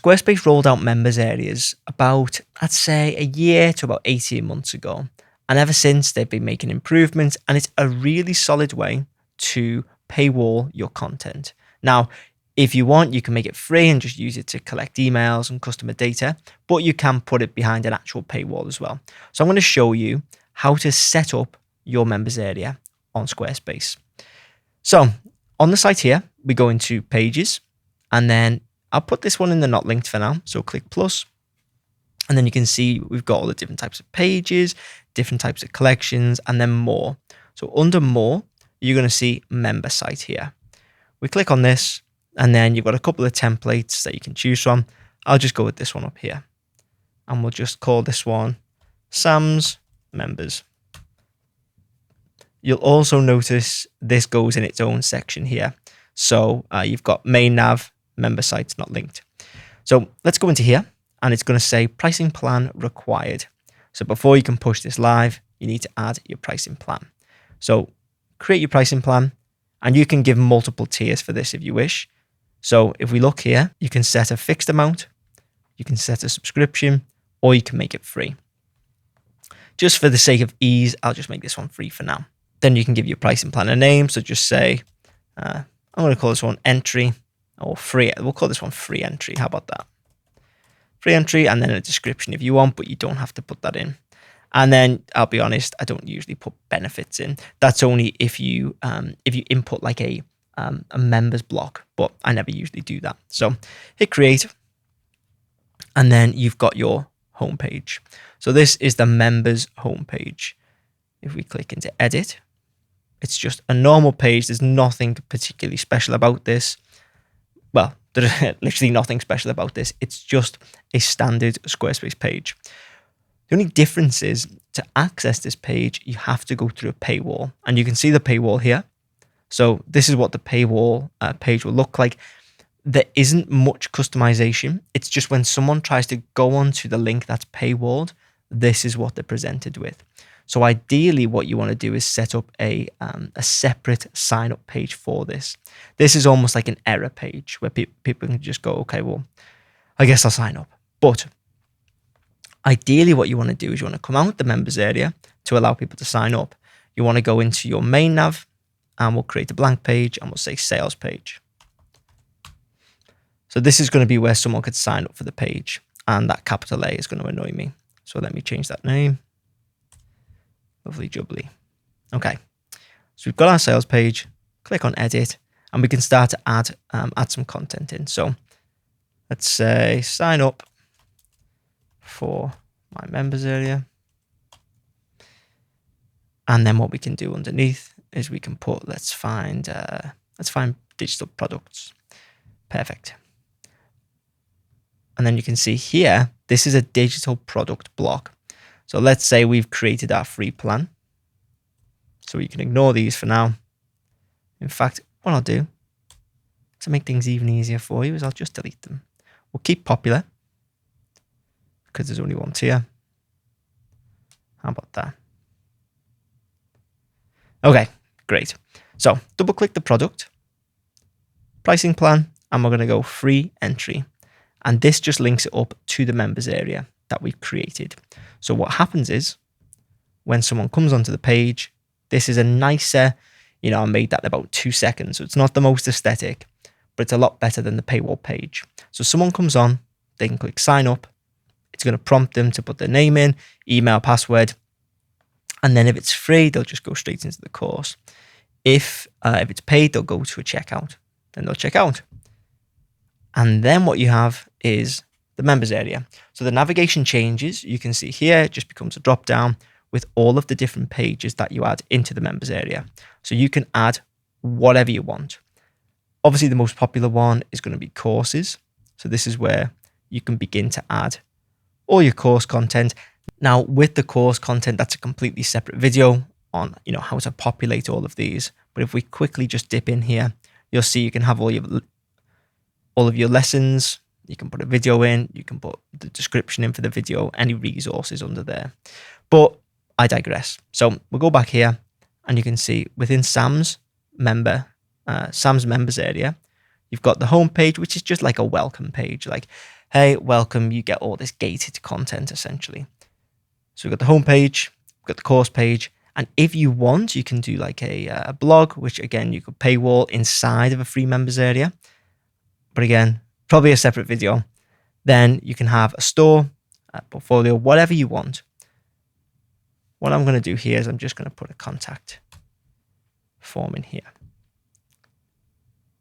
Squarespace rolled out members areas about, I'd say, a year to about 18 months ago. And ever since, they've been making improvements, and it's a really solid way to paywall your content. Now, if you want, you can make it free and just use it to collect emails and customer data, but you can put it behind an actual paywall as well. So I'm going to show you how to set up your members area on Squarespace. So on the site here, we go into pages, and then I'll put this one in the not linked for now. So click plus, and then you can see we've got all the different types of pages, different types of collections, and then more. So under more, you're going to see member site here. We click on this, and then you've got a couple of templates that you can choose from. I'll just go with this one up here, and we'll just call this one Sam's Members. You'll also notice this goes in its own section here. So you've got main nav, member sites not linked. So let's go into here, and it's going to say pricing plan required. So before you can push this live, you need to add your pricing plan. So create your pricing plan, and you can give multiple tiers for this if you wish. So if we look here, you can set a fixed amount, you can set a subscription, or you can make it free. Just for the sake of ease, I'll just make this one free for now. Then you can give your pricing plan a name. So just say, I'm going to call this one entry or free. We'll call this one free entry. How about that? Free entry, and then a description if you want, but you don't have to put that in. And then I'll be honest, I don't usually put benefits in. That's only if you input like a members block, but I never usually do that. So hit create, and then you've got your homepage. So this is the members homepage. If we click into edit, it's just a normal page. There's nothing particularly special about this. Well, there's literally nothing special about this. It's just a standard Squarespace page. The only difference is to access this page, you have to go through a paywall, and you can see the paywall here. So this is what the paywall page will look like. There isn't much customization. It's just when someone tries to go onto the link that's paywalled, this is what they're presented with. So ideally, what you want to do is set up a separate sign up page for this. This is almost like an error page where people can just go, okay, well, I guess I'll sign up. But ideally, what you want to do is you want to come out the members area to allow people to sign up. You want to go into your main nav, and we'll create a blank page, and we'll say sales page. So this is going to be where someone could sign up for the page, and that capital A is going to annoy me. So let me change that name. Lovely jubbly. Okay, so we've got our sales page. Click on edit, and we can start to add some content in. So let's say sign up for my members area. And then what we can do underneath is we can put, let's find digital products. Perfect. And then you can see here, this is a digital product block. So let's say we've created our free plan. So you can ignore these for now. In fact, what I'll do to make things even easier for you is I'll just delete them. We'll keep popular because there's only one tier. How about that? Okay, great. So double click the product, pricing plan, and we're going to go free entry. And this just links it up to the members area that we've created. So what happens is when someone comes onto the page, this is a nicer, I made that in about 2 seconds. So it's not the most aesthetic, but it's a lot better than the paywall page. So someone comes on, they can click sign up. It's going to prompt them to put their name in, email, password. And then if it's free, they'll just go straight into the course. If it's paid, they'll go to a checkout. Then they'll check out. And then what you have is the members area. So the navigation changes. You can see here, it just becomes a drop down with all of the different pages that you add into the members area. So you can add whatever you want. Obviously, the most popular one is going to be courses. So this is where you can begin to add all your course content. Now, with the course content, that's a completely separate video on how to populate all of these. But if we quickly just dip in here, you'll see you can have all of your lessons. You can put a video in. You can put the description in for the video, any resources under there. But I digress. So we'll go back here, and you can see within Sam's members area, you've got the home page, which is just like a welcome page. Like hey, welcome, you get all this gated content essentially. So we've got the homepage, we've got the course page, and if you want, you can do like a blog, which again, you could paywall inside of a free members area. But again, probably a separate video. Then you can have a store, a portfolio, whatever you want. What I'm going to do here is I'm just going to put a contact form in here.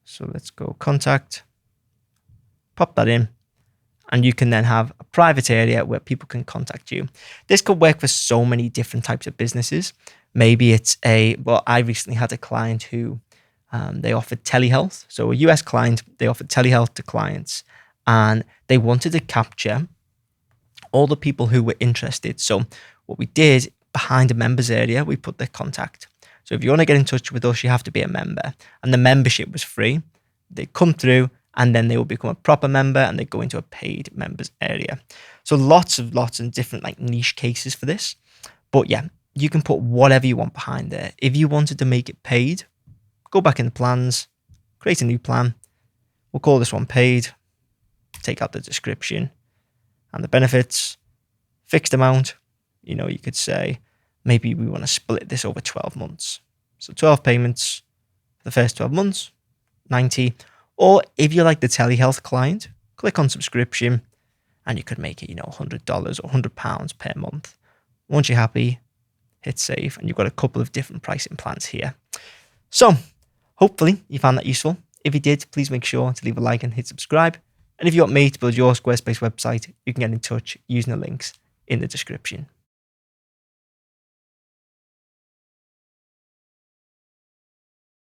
So let's go contact, pop that in, and you can then have a private area where people can contact you. This could work for so many different types of businesses. Maybe it's I recently had a client who they offered telehealth. So a US client, they offered telehealth to clients, and they wanted to capture all the people who were interested. So what we did, behind the members area, we put their contact. So if you want to get in touch with us, you have to be a member, and the membership was free. They come through, and then they will become a proper member, and they go into a paid members area. So lots of different like niche cases for this. But yeah, you can put whatever you want behind there. If you wanted to make it paid, go back in the plans, create a new plan. We'll call this one paid. Take out the description and the benefits, fixed amount. You could say maybe we want to split this over 12 months. So 12 payments for the first 12 months, 90. Or if you're like the telehealth client, click on subscription and you could make it, $100 or £100 per month. Once you're happy, hit save, and you've got a couple of different pricing plans here. So hopefully you found that useful. If you did, please make sure to leave a like and hit subscribe. And if you want me to build your Squarespace website, you can get in touch using the links in the description.